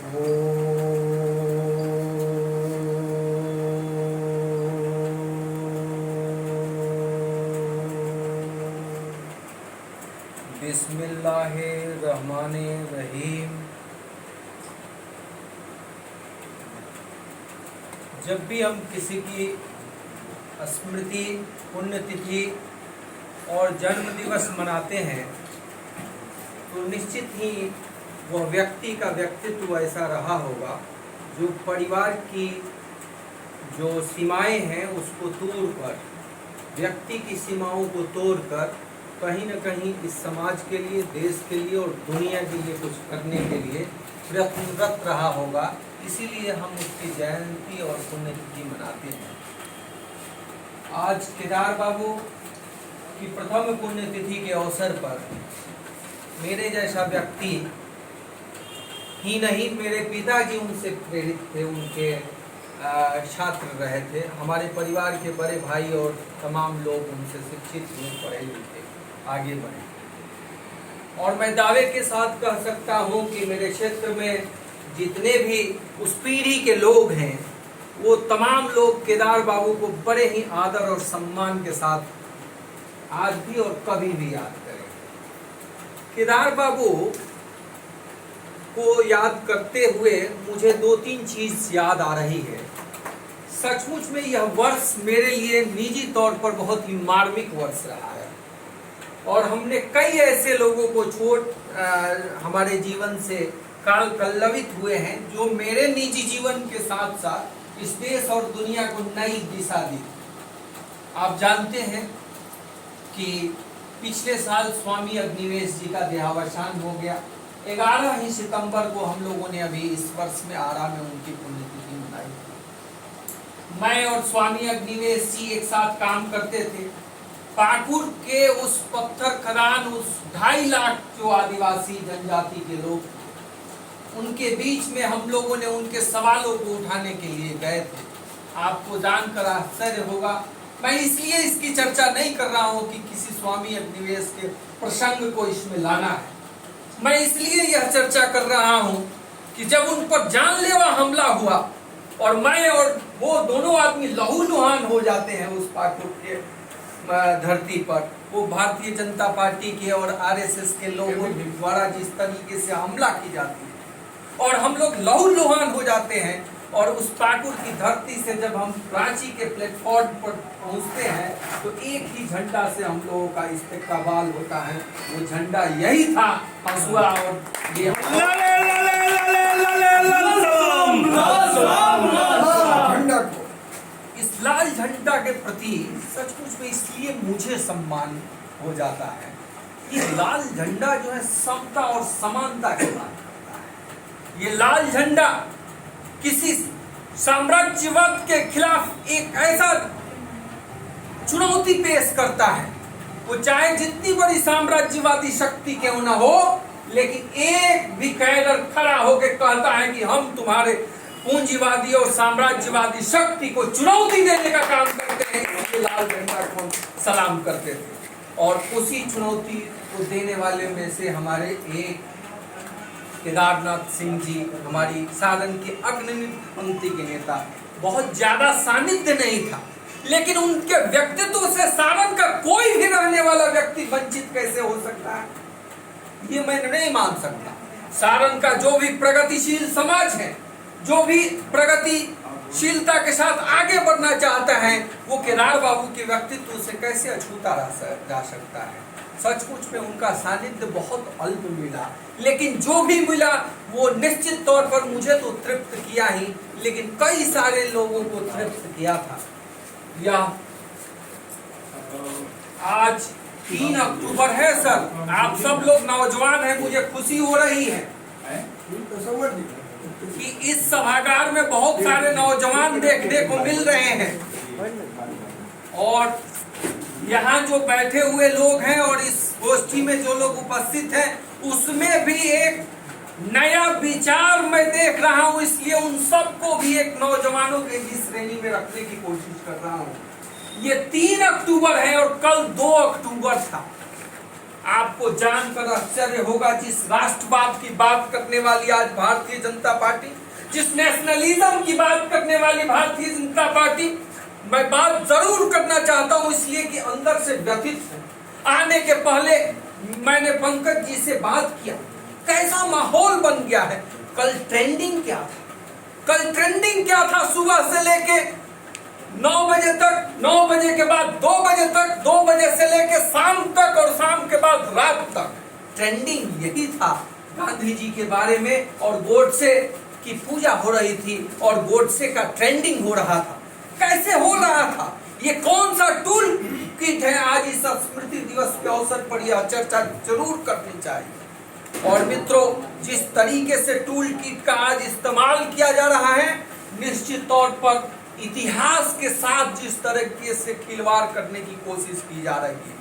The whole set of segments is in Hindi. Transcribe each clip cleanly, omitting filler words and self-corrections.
बिस्मिल्लाहिर्रहमानिर्रहीम। जब भी हम किसी की स्मृति, पुण्यतिथि और जन्म दिवस मनाते हैं तो निश्चित ही वह व्यक्ति का व्यक्तित्व ऐसा रहा होगा जो परिवार की जो सीमाएं हैं उसको तोड़कर, व्यक्ति की सीमाओं को तोड़कर कहीं न कहीं इस समाज के लिए, देश के लिए और दुनिया के लिए कुछ करने के लिए प्रयत्नरत रहा होगा। इसीलिए हम उसकी जयंती और पुण्यतिथि मनाते हैं। आज केदार बाबू की प्रथम पुण्यतिथि के अवसर पर मेरे जैसा व्यक्ति ही नहीं, मेरे पिताजी उनसे प्रेरित थे, उनके छात्र रहे थे। हमारे परिवार के बड़े भाई और तमाम लोग उनसे शिक्षित हुए, पढ़े लिखे, आगे बढ़े। और मैं दावे के साथ कह सकता हूँ कि मेरे क्षेत्र में जितने भी उस पीढ़ी के लोग हैं वो तमाम लोग केदार बाबू को बड़े ही आदर और सम्मान के साथ आज भी और कभी भी याद करें। केदार बाबू को याद करते हुए मुझे 2-3 चीज याद आ रही है। सचमुच में यह वर्ष मेरे लिए निजी तौर पर बहुत ही मार्मिक वर्ष रहा है और हमने कई ऐसे लोगों को हमारे जीवन से काल कल्लवित हुए हैं जो मेरे निजी जीवन के साथ साथ इस देश और दुनिया को नई दिशा दी। आप जानते हैं कि पिछले साल स्वामी अग्निवेश जी का देहावसान हो गया। 11 ही सितंबर को हम लोगों ने अभी इस वर्ष में आरा में उनकी पुण्यतिथि मनाई। मैं और स्वामी अग्निवेश जी एक साथ काम करते थे। पाकुड़ के उस पत्थर खदान, उस 2.5 लाख जो आदिवासी जनजाति के लोग, उनके बीच में हम लोगों ने उनके सवालों को उठाने के लिए गए थे। आपको जानकर आश्चर्य होगा, मैं इसलिए इसकी चर्चा नहीं कर रहा हूं कि किसी स्वामी अग्निवेश के प्रसंग को इसमें लाना है। मैं इसलिए यह चर्चा कर रहा हूं कि जब उन पर जानलेवा हमला हुआ और मैं और वो दोनों आदमी लहूलुहान हो जाते हैं उस पाकुड़ के धरती पर, वो भारतीय जनता पार्टी के और आरएसएस के लोगों द्वारा जिस तरीके से हमला की जाती है और हम लोग लहूलुहान हो जाते हैं और उस पाकुड़ की धरती से जब हम रांची के प्लेटफॉर्म पर पहुंचते हैं तो एक ही झंडा से हम लोगों का इस्तेकबाल होता है। वो झंडा यही था, हंसुआ और ये झंडा को, इस लाल झंडा के प्रति सचमुच में इसलिए मुझे सम्मान हो जाता है कि लाल झंडा जो है समता और समानता के बात करता है। ये लाल झंडा किसी साम्राज्यवाद के खिलाफ एक ऐसा चुनौती पेश करता है, वो चाहे जितनी बड़ी साम्राज्यवादी शक्ति क्यों ना हो, लेकिन एक भी कैडर खड़ा होकर कहता है कि हम तुम्हारे पूंजीवादी और साम्राज्यवादी शक्ति को चुनौती देने का काम करते हैं। इसलिए लाल झंडा को सलाम करते थे और उसी चुनौती को देने वाले में से हमारे एक केदारनाथ सिंह जी, हमारी सारण के अग्रणी पंक्ति के नेता। बहुत ज्यादा सानिध्य नहीं था, लेकिन उनके व्यक्तित्व से सारण का कोई भी रहने वाला व्यक्ति वंचित कैसे हो सकता है, ये मैं नहीं मान सकता। सारण का जो भी प्रगतिशील समाज है, जो भी प्रगतिशीलता के साथ आगे बढ़ना चाहता है, वो केदार बाबू के व्यक्तित्व से कैसे अछूता जा सकता है। सचमुच में उनका सानिध्य बहुत अल्प मिला, लेकिन जो भी मिला वो निश्चित तौर पर मुझे तो तृप्त किया ही, लेकिन कई सारे लोगों को तृप्त किया था। यह आज 3 अक्टूबर है सर, आप सब लोग नौजवान हैं, मुझे खुशी हो रही है कि इस सभागार में बहुत सारे नौजवान देखने को मिल रहे हैं और यहाँ जो बैठे हुए लोग हैं और इस गोष्ठी में जो लोग उपस्थित हैं उसमें भी एक नया विचार मैं देख रहा हूँ। इसलिए उन सबको भी एक नौजवानों के ही श्रेणी में रखने की कोशिश कर रहा हूँ। ये 3 अक्टूबर है और कल 2 अक्टूबर था। आपको जानकर आश्चर्य होगा, जिस राष्ट्रवाद की बात करने वाली आज भारतीय जनता पार्टी, जिस नेशनलिज्म की बात करने वाली भारतीय जनता पार्टी, मैं बात जरूर करना चाहता हूं इसलिए कि अंदर से व्यथित हूं। आने के पहले मैंने पंकज जी से बात किया, कैसा माहौल बन गया है। कल ट्रेंडिंग क्या था, कल ट्रेंडिंग क्या था, सुबह से लेके 9 बजे तक, 9 बजे के बाद 2 बजे तक, 2 बजे से लेके शाम तक और शाम के बाद रात तक ट्रेंडिंग यही था गांधी जी के बारे में। और गोडसे की पूजा हो रही थी और गोडसे का ट्रेंडिंग हो रहा था। कैसे हो रहा था, ये कौन सा टूल किट है। आज इस स्मृति दिवस के अवसर पर यह चर्चा जरूर करनी चाहिए। और मित्रों, जिस तरीके से टूल किट का आज इस्तेमाल किया जा रहा है, निश्चित तौर पर इतिहास के साथ जिस तरीके से खिलवाड़ करने की कोशिश की जा रही है,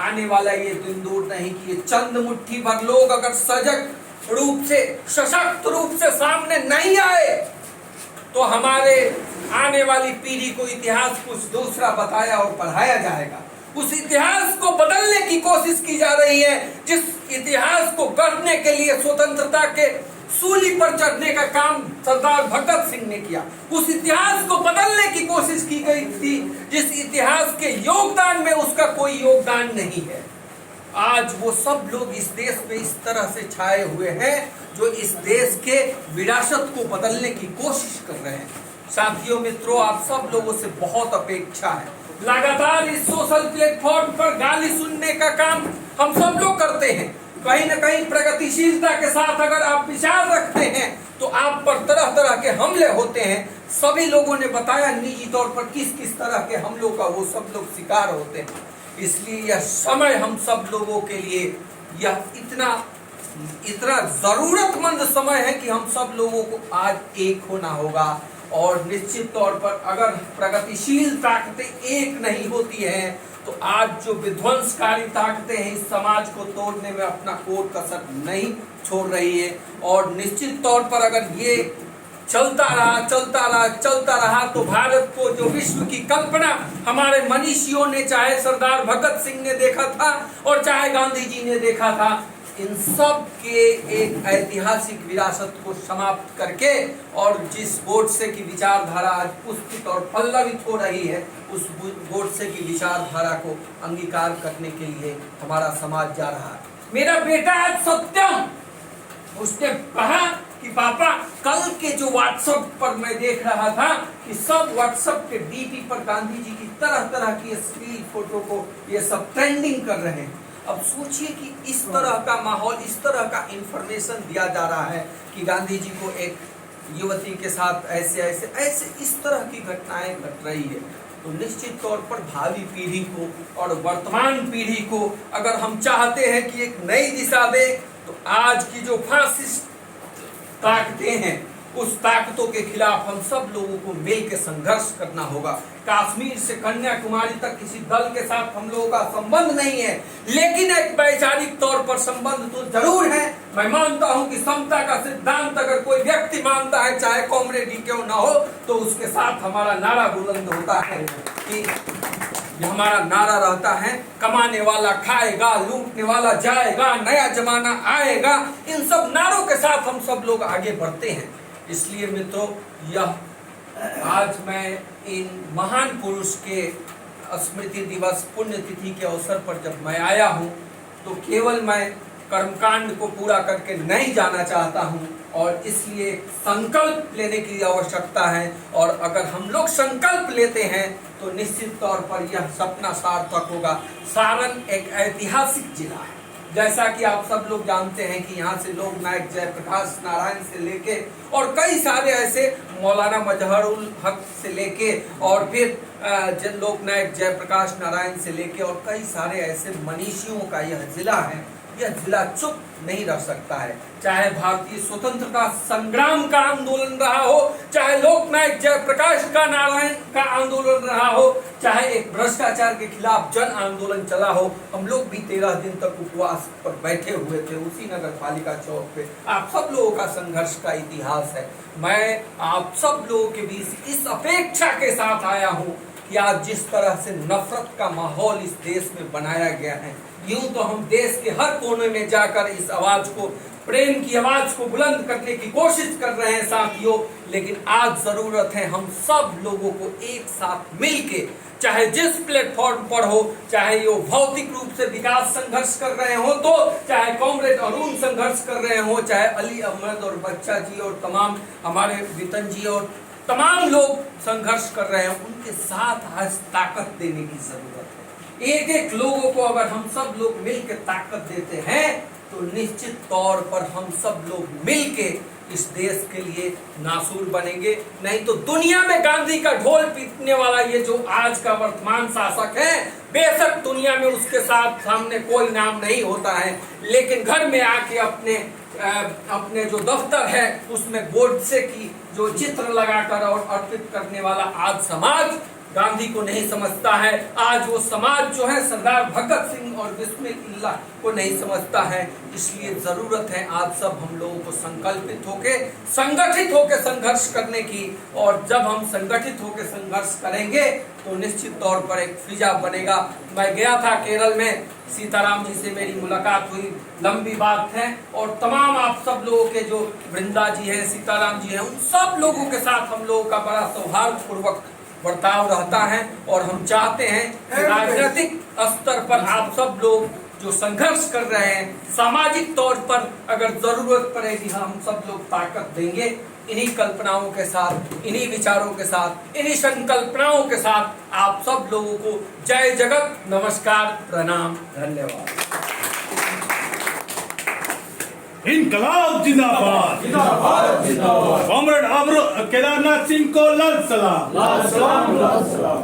आने वाला ये दिन दूर नहीं कि ये चंद मुट्ठी भर लोग अगर सजग रूप से, सशक्त रूप से सामने नहीं आए तो हमारे आने वाली पीढ़ी को इतिहास कुछ दूसरा बताया और पढ़ाया जाएगा। उस इतिहास को बदलने की कोशिश की जा रही है, जिस इतिहास को गढ़ने के लिए स्वतंत्रता के सूली पर चढ़ने का काम सरदार भगत सिंह ने किया। उस इतिहास को बदलने की कोशिश की गई थी, जिस इतिहास के योगदान में उसका कोई योगदान नहीं है। आज वो सब लोग इस देश पे इस तरह से छाए हुए हैं जो इस देश के विरासत को बदलने की कोशिश कर रहे हैं। साथियों, मित्रों, आप सब लोगों से बहुत अपेक्षा है। लगातार इस सोशल प्लेटफॉर्म पर गाली सुनने का काम हम सब लोग करते हैं। कहीं न कहीं प्रगतिशीलता के साथ अगर आप विचार रखते हैं तो आप पर तरह तरह के हमले होते हैं। सभी लोगों ने बताया निजी तौर पर किस किस तरह के हमलों का वो सब लोग शिकार होते हैं। इसलिए यह समय हम सब लोगों के लिए यह इतना जरूरतमंद समय है कि हम सब लोगों को आज एक होना होगा। और निश्चित तौर पर अगर प्रगतिशील ताकतें एक नहीं होती हैं तो आज जो विध्वंसकारी ताकतें हैं इस समाज को तोड़ने में अपना कोर कसर नहीं छोड़ रही है। और निश्चित तौर पर अगर ये चलता रहा तो भारत को जो विश्व की कल्पना हमारे मनीषियों ने, चाहे सरदार भगत सिंह ने देखा था और चाहे गांधी जी ने देखा था, इन सब के एक ऐतिहासिक विरासत को समाप्त करके और जिस गोडसे की विचारधारा आज पुष्पित और पल्लवित हो रही है, उस गोडसे की विचारधारा को अंगीकार करने के लिए हमारा समाज जा रहा है। मेरा बेटा आज सत्यम, उसने कहा कि पापा, कल के जो व्हाट्सएप पर मैं देख रहा था कि सब व्हाट्सएप के डीपी पर गांधी जी की तरह तरह की स्टील फोटो को ये सब ट्रेंडिंग कर रहे हैं। अब सोचिए कि इस तरह का माहौल, इस तरह का इंफॉर्मेशन दिया जा रहा है कि गांधी जी को एक युवती के साथ ऐसे इस तरह की घटनाएं घट रही है। तो निश्चित तौर पर भावी पीढ़ी को और वर्तमान पीढ़ी को अगर हम चाहते हैं कि एक नई दिशा दे, तो आज की जो फासिस्ट ताकतें हैं उस ताकतों के खिलाफ हम सब लोगों को मिलकर संघर्ष करना होगा। कश्मीर से कन्याकुमारी तक किसी दल के साथ हम लोगों का संबंध नहीं है, लेकिन एक वैचारिक तौर पर संबंध तो जरूर है। मैं मानता हूं कि समता का सिद्धांत अगर कोई व्यक्ति मानता है, चाहे कॉमरेड ही क्यों ना हो, तो उसके साथ हमारा नारा बुलंद होता है कि हमारा नारा रहता है, कमाने वाला खाएगा, लूटने वाला जाएगा, नया जमाना आएगा। इन सब नारों के साथ हम सब लोग आगे बढ़ते हैं। इसलिए मित्रों, यह आज मैं इन महान पुरुष के स्मृति दिवस पुण्यतिथि के अवसर पर जब मैं आया हूं, तो केवल मैं कर्मकांड को पूरा करके नहीं जाना चाहता हूं, और इसलिए संकल्प लेने की आवश्यकता है। और अगर हम लोग संकल्प लेते हैं तो निश्चित तौर पर यह सपना सार्थक होगा। सारण एक ऐतिहासिक जिला है, जैसा कि आप सब लोग जानते हैं कि यहाँ से लोक नायक जयप्रकाश नारायण से लेके और कई सारे ऐसे, मौलाना मजहरुल हक से लेके और फिर लोक नायक जयप्रकाश नारायण से लेके और कई सारे ऐसे मनीषियों का यह जिला है। यह जिला चुप नहीं रह सकता है, चाहे भारतीय स्वतंत्रता संग्राम का आंदोलन रहा हो, चाहे लोक नायक जयप्रकाश का नारायण का आंदोलन रहा हो, चाहे एक भ्रष्टाचार के खिलाफ जन आंदोलन चला हो। हम लोग भी 13 दिन तक उपवास पर बैठे हुए थे उसी नगर पालिका चौक पे। आप सब लोगों का संघर्ष का इतिहास है। मैं आप सब लोगों के बीच इस अपेक्षा के साथ आया हूँ कि आज जिस तरह से नफरत का माहौल इस देश में बनाया गया है, यूं तो हम देश के हर कोने में जाकर इस आवाज को, प्रेम की आवाज को बुलंद करने की कोशिश कर रहे हैं साथियों, लेकिन आज जरूरत है हम सब लोगों को एक साथ मिलके, चाहे जिस प्लेटफॉर्म पर हो, चाहे ये भौतिक रूप से विकास संघर्ष कर रहे हो तो, चाहे कॉमरेड अरुण संघर्ष कर रहे हो, चाहे अली अहमद और बच्चा जी और तमाम हमारे वितन जी और तमाम लोग संघर्ष कर रहे हैं, उनके साथ आज ताकत देने की जरूरत है। एक एक लोगों को अगर हम सब लोग मिलकर ताकत देते हैं तो निश्चित तौर पर हम सब लोग मिलके इस देश के लिए नासूर बनेंगे। नहीं तो दुनिया में गांधी का ढोल पीटने वाला ये जो आज का वर्तमान शासक है, बेशक दुनिया में उसके साथ सामने कोई नाम नहीं होता है, लेकिन घर में आके अपने जो दफ्तर है उसमें गोडसे की जो चित्र लगाकर और अर्पित करने वाला आज समाज गांधी को नहीं समझता है। आज वो समाज जो है सरदार भगत सिंह और बिस्मिल्लाह को नहीं समझता है। इसलिए जरूरत है आज सब हम लोगों को संकल्पित होके, संगठित होके संघर्ष करने की, और जब हम संगठित होके संघर्ष करेंगे तो निश्चित तौर पर एक फिजा बनेगा। मैं गया था केरल में, सीताराम जी से मेरी मुलाकात हुई, लंबी बात है, और तमाम आप सब लोगों के जो वृंदा जी हैं, सीताराम जी हैं, उन सब लोगों के साथ हम लोगों का बड़ा सौहार्दपूर्वक बर्ताव रहता है। और हम चाहते हैं कि राजनीतिक स्तर पर आप सब लोग जो संघर्ष कर रहे हैं, सामाजिक तौर पर अगर जरूरत पड़ेगी हम सब लोग ताकत देंगे। इन्हीं कल्पनाओं के साथ, इन्हीं विचारों के साथ, इन्हीं संकल्पनाओं के साथ आप सब लोगों को जय जगत, नमस्कार, प्रणाम, धन्यवाद। इनकलाब जिंदाबाद, जिंदाबाद जिंदाबाद। कॉमरेड केदारनाथ सिंह को लाल सलाम। लाल सलाम, लाल सलाम।